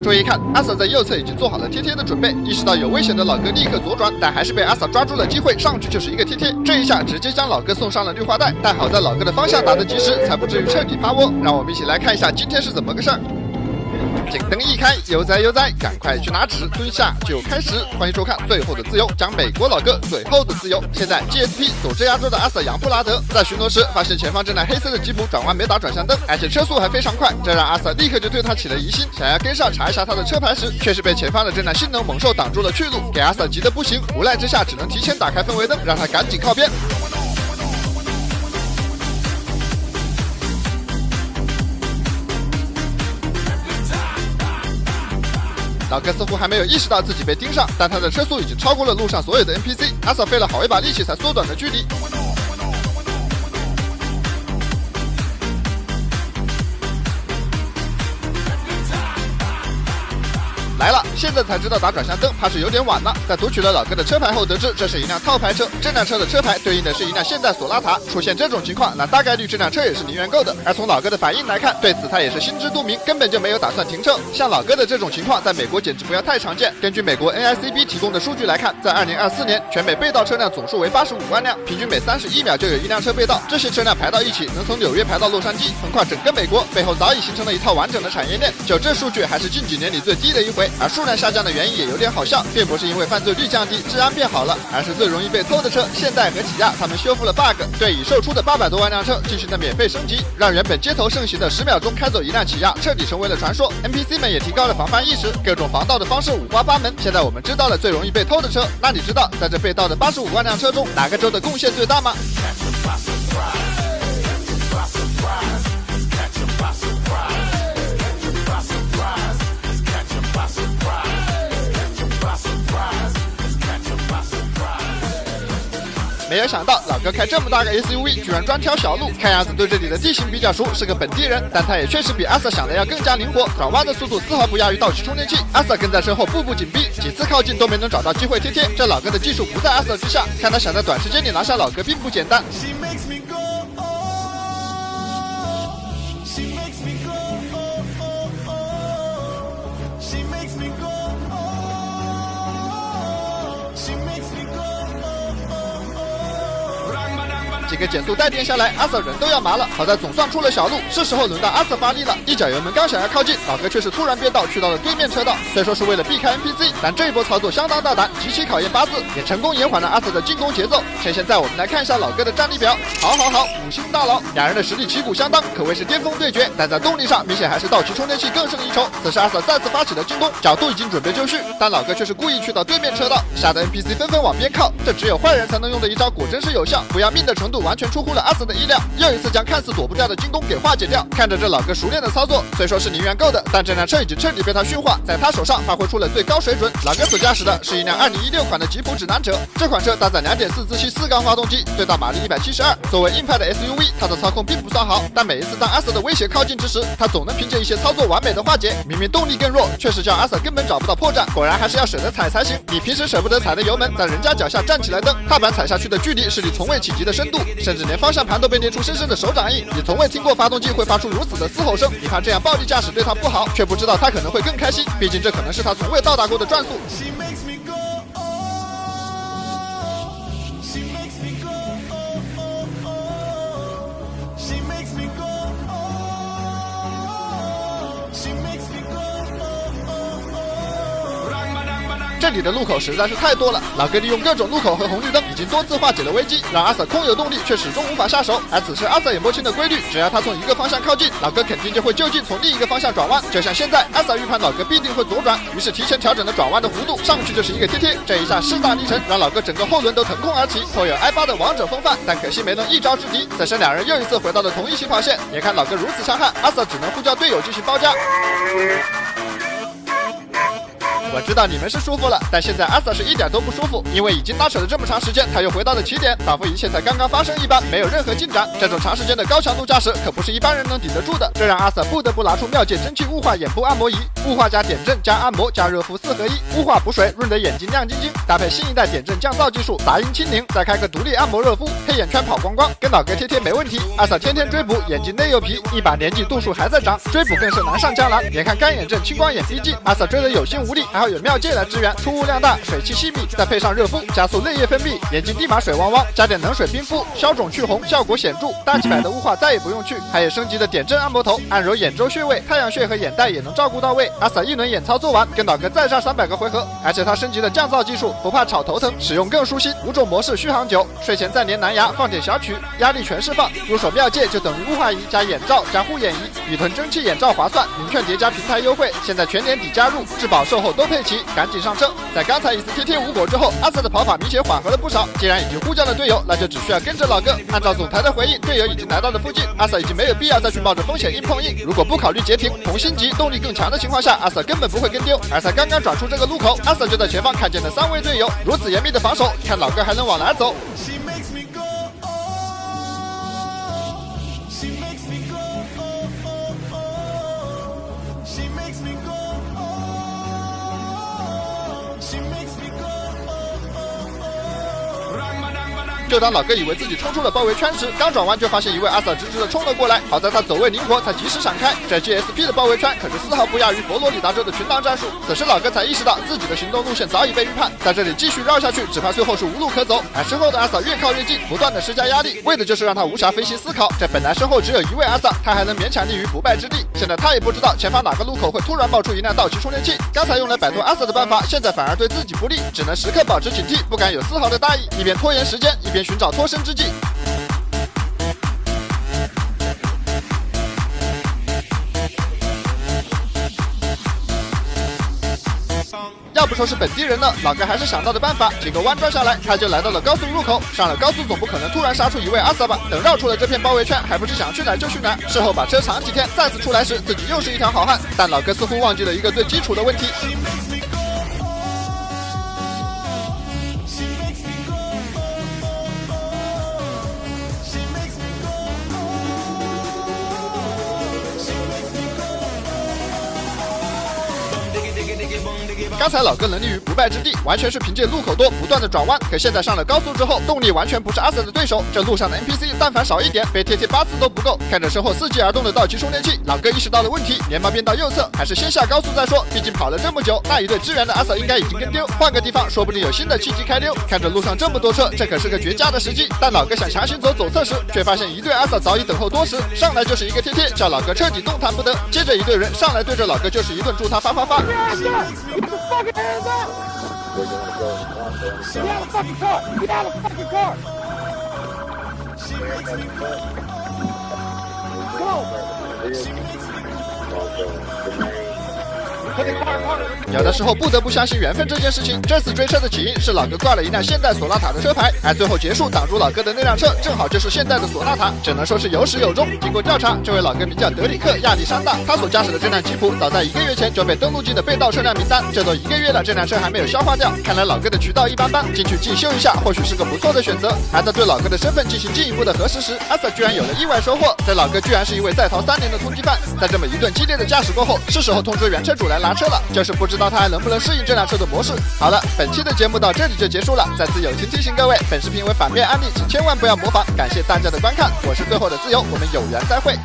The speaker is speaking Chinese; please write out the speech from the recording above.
注意看，阿 Sir 在右侧已经做好了贴贴的准备，意识到有危险的老哥立刻左转，但还是被阿 Sir 抓住了机会，上去就是一个贴贴，这一下直接将老哥送上了绿化带，但好在老哥的方向打得及时，才不至于彻底趴窝。让我们一起来看一下今天是怎么个事儿。警灯一开，悠哉悠哉，赶快去拿纸，蹲下就开始。欢迎收看《最后的自由》，讲美国老哥最后的自由。现在 GSP 佐治亚州的阿 Sir 杨布拉德在巡逻时，发现前方这辆黑色的吉普转弯没打转向灯，而且车速还非常快，这让阿 Sir 立刻就对他起了疑心，想要跟上查一下他的车牌时，却是被前方的这辆性能猛兽挡住了去路，给阿 Sir 急得不行，无奈之下只能提前打开氛围灯，让他赶紧靠边。老哥似乎还没有意识到自己被盯上，但他的车速已经超过了路上所有的 NPC， 阿 Sir 费了好一把力气才缩短了距离。来了，现在才知道打转向灯怕是有点晚了。在读取了老哥的车牌后，得知这是一辆套牌车，这辆车的车牌对应的是一辆现代索纳塔。出现这种情况，那大概率这辆车也是零元购的。而从老哥的反应来看，对此他也是心知肚明，根本就没有打算停车。像老哥的这种情况，在美国简直不要太常见。根据美国 NICB 提供的数据来看，在2024年，全美被盗车辆总数为85万辆，平均每31秒就有一辆车被盗。这些车辆排到一起，能从纽约排到洛杉矶，横跨整个美国，背后早已形成了一套完整的产业链。就这数据，还是近几年里最低的一回。而数量下降的原因也有点好笑，并不是因为犯罪率降低、治安变好了，而是最容易被偷的车现代和起亚他们修复了 bug， 对已售出的800多万辆车进行了免费升级，让原本街头盛行的10秒钟开走一辆起亚彻底成为了传说。 NPC 们也提高了防范意识，各种防盗的方式五花八门。现在我们知道了最容易被偷的车，那你知道在这被盗的85万辆车中，哪个州的贡献最大吗？没有想到老哥开这么大个 SUV 居然专挑小路，看样子对这里的地形比较熟，是个本地人。但他也确实比阿 Sir 想的要更加灵活，转弯的速度丝毫不亚于道奇充电器。阿 Sir 跟在身后步步紧逼，几次靠近都没能找到机会贴贴。这老哥的技术不在阿 Sir 之下，看他想在短时间里拿下老哥并不简单。几个减速带电下来，阿 Sir 人都要麻了。好在总算出了小路，是时候轮到阿 Sir 发力了。一脚油门刚想要靠近，老哥却是突然变道去到了对面车道。虽说是为了避开 NPC， 但这一波操作相当大胆，极其考验八字，也成功延缓了阿 Sir 的进攻节奏。趁现在我们来看一下老哥的战力表。好，五星大佬，两人的实力旗鼓相当，可谓是巅峰对决。但在动力上，明显还是道奇充电器更胜一筹。此时阿 Sir 再次发起了进攻，角度已经准备就绪，但老哥却是故意去到对面车道，吓得 NPC 纷纷往边靠。这只有坏人才能用的一招，果真是有效，不要命的程度完全出乎了阿 Sir 的意料，又一次将看似躲不掉的进攻给化解掉。看着这老哥熟练的操作，虽说是零元购的，但这辆车已经彻底被他驯化，在他手上发挥出了最高水准。老哥所驾驶的是一辆2016款的吉普指南者，这款车搭载2.4自吸4缸发动机，最大马力172。作为硬派的 SUV， 它的操控并不算好，但每一次当阿 Sir 的威胁靠近之时，他总能凭借一些操作完美的化解。明明动力更弱，却是叫阿 Sir 根本找不到破绽。果然还是要舍得踩才行。你平时舍不得踩的油门，在人家脚下站起来蹬，踏板踩下去的距离是你从未企及的深度，甚至连方向盘都被捏出深深的手掌印。你从未听过发动机会发出如此的嘶吼声，你看这样暴力驾驶对他不好，却不知道他可能会更开心，毕竟这可能是他从未到达过的转速。这里的路口实在是太多了，老哥利用各种路口和红绿灯已经多次化解了危机，让阿 Sir 空有动力却始终无法下手。而此时阿 Sir 也摸清了规律，只要他从一个方向靠近，老哥肯定就会就近从另一个方向转弯。就像现在，阿 Sir 预判老哥必定会左转，于是提前调整了转弯的弧度，上去就是一个贴贴。这一下势大力沉，让老哥整个后轮都腾空而起，颇有i8的王者风范，但可惜没能一招制敌。此时两人又一次回到了同一起跑线，眼看老哥如此强悍，阿 Sir 只能呼叫队友进行包夹。我知道你们是舒服了，但现在阿 Sa 是一点都不舒服，因为已经拉扯了这么长时间，他又回到了起点，仿佛一切才刚刚发生一般，没有任何进展。这种长时间的高强度驾驶可不是一般人能顶得住的，这让阿 Sa 不得不拿出妙界蒸汽雾化眼部按摩仪，雾化加点阵加按摩加热敷4合1，雾化补水，润得眼睛亮晶晶，搭配新一代点阵降噪技术，杂音清零，再开个独立按摩热敷，黑眼圈跑光光，跟老哥贴贴没问题。阿 Sa 天天追捕，眼睛内又皮，一把年纪度数还在长，追捕更是难上加难。眼看干眼症、青光眼逼近，阿 Sa 追得有心无力，还好有妙界来支援，出雾量大，水汽细密，再配上热敷，加速泪液分泌，眼睛立马水汪汪，加点冷水冰敷，消肿去红，效果显著。大几百的雾化再也不用去，还有升级的点阵按摩头，按揉眼周穴位、太阳穴和眼袋也能照顾到位。阿 Sa 一轮眼操做完，跟老哥再上300个回合，而且他升级了降噪技术，不怕吵头疼，使用更舒心，5种模式续航久，睡前再连蓝牙放点小曲，压力全释放。入手妙界就等于雾化仪加眼罩加护眼仪，比囤蒸汽眼罩划算，明券叠加平台优惠，现在全年底加入，质保售后都配齐，赶紧上车。在刚才一次贴贴无果之后，阿 Sa 的跑法明显缓和了不少。既然已经呼叫了队友，那就只需要跟着老哥。按照总台的回应，队友已经来到了附近，阿 Sa 已经没有必要再去冒着风险硬碰硬。如果不考虑截停，红心级动力更强的情况下，阿 Sa 根本不会跟丢。而才刚刚转出这个路口，阿 Sa 就在前方看见了3位队友，如此严密的防守，看老哥还能往哪走。就当老哥以为自己冲出了包围圈时，刚转弯就发现一位阿 Sa 直直的冲了过来，好在他走位灵活，才及时闪开。这 GSP 的包围圈可是丝毫不亚于佛罗里达州的群狼战术。此时老哥才意识到自己的行动路线早已被预判，在这里继续绕下去，只怕最后是无路可走。而身后的阿 Sa 越靠越近，不断的施加压力，为的就是让他无暇分析思考。这本来身后只有一位阿 Sa， 他还能勉强立于不败之地。现在他也不知道前方哪个路口会突然冒出一辆道奇充电器。刚才用来摆脱阿 Sa 的办法，现在反而对自己不利，只能时刻保持警惕，不敢有丝毫的大意，一边拖延时间，一边寻找脱身之计。要不说是本地人呢，老哥还是想到的办法，几个弯转下来，他就来到了高速入口。上了高速总不可能突然杀出一位阿 Sa 吧？等绕出了这片包围圈，还不是想去哪就去哪。事后把车藏几天，再次出来时，自己又是一条好汉。但老哥似乎忘记了一个最基础的问题。刚才老哥能立于不败之地，完全是凭借路口多不断的转弯。可现在上了高速之后，动力完全不是阿 Sa 的对手。这路上的 NPC 但凡少一点，被贴贴8次都不够。看着身后伺机而动的道奇充电器，老哥意识到了问题，连忙变到右侧，还是先下高速再说。毕竟跑了这么久，那一队支援的阿 Sa 应该已经跟丢，换个地方说不定有新的契机开溜。看着路上这么多车，这可是个绝佳的时机。但老哥想强行走左侧时，却发现一队阿 Sa 早已等候多时，上来就是一个贴贴，叫老哥彻底动弹不得。接着一队人上来对着老哥就是一顿祝他发发发。Where you want to go? Get out of the fucking car! Get out of the fucking car! Go! 有的时候不得不相信缘分这件事情。这次追车的起因是老哥挂了一辆现代索纳塔的车牌，而最后结束挡住老哥的那辆车正好就是现代的索纳塔，只能说是有始有终。经过调查，这位老哥名叫德里克·亚历山大，他所驾驶的这辆吉普早在1个月前就被登录进了被盗车辆名单，这都1个月了，这辆车还没有消化掉。看来老哥的渠道一般般，进去进修一下或许是个不错的选择。而在对老哥的身份进行进一步的核实时，阿 Sa 居然有了意外收获，这老哥居然是一位在逃3年的通缉犯。在这么一顿激烈的驾驶过后，是时候通知原车主来拿车了，就是不知道他还能不能适应这辆车的模式。好了，本期的节目到这里就结束了。再次友情提醒各位，本视频为反面案例，请千万不要模仿。感谢大家的观看，我是最后的自由，我们有缘再会。